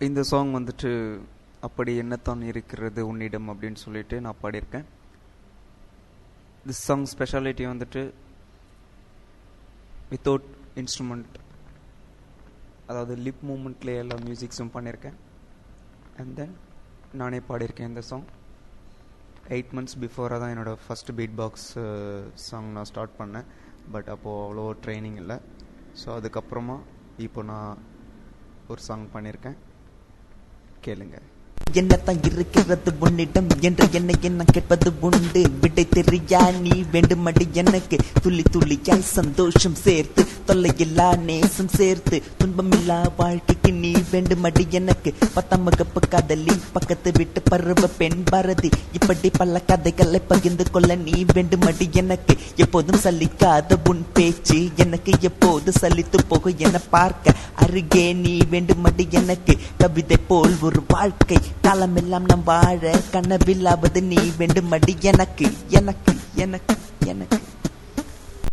இந்த சாங் வந்துட்டு அப்படி என்னத்தான் இருக்கிறது உன்னிடம் அப்படின்னு சொல்லிட்டு நான் பாடியிருக்கேன். திஸ் சாங் ஸ்பெஷாலிட்டி வந்துட்டு வித்தவுட் இன்ஸ்ட்ருமெண்ட், அதாவது லிப் மூமெண்ட்லேயே எல்லா மியூசிக்ஸும் பண்ணியிருக்கேன். அண்ட் தென் நானே பாடியிருக்கேன். இந்த சாங் 8 months பிஃபோராக தான் என்னோடய ஃபஸ்ட் பீட் பாக்ஸ் சாங் நான் ஸ்டார்ட் பண்ணேன். பட் அப்போது அவ்வளோ ட்ரைனிங் இல்லை. ஸோ அதுக்கப்புறமா இப்போ நான் ஒரு சாங் பண்ணியிருக்கேன், கேளுங்க. என்னத்தான் இருக்கிறது உன்னிடம் என்ற என்னை என்ன கேட்பது உண்டு, விடை தெரியா நீ வேண்டுமடி எனக்கு, துள்ளி துள்ளியாய் சந்தோஷம் சேர்த்து தொல்லையில்லா நேசம் சேர்த்து துன்பமில்லா வாழ்க்கைக்கு நீ வேண்டுமடி எனக்கு, 10ஆம் வகுப்பு காதலி பக்கத்து விட்டு பருவ பெண் பாரதி, இப்படி பல கதைகளை பகிர்ந்து கொள்ள நீ வேண்டுமடி எனக்கு, எப்போதும் சலிக்காத உன் பேச்சு எனக்கு எப்போது சலித்து போக என பார்க்க அருகே நீ வேண்டுமடி எனக்கு, கவிதை போல் ஒரு வாழ்க்கை காலமெல்லாம் நம் வாழ கனவில்லாவது நீ வேண்டுமடி எனக்கு எனக்கு எனக்கு எனக்கு.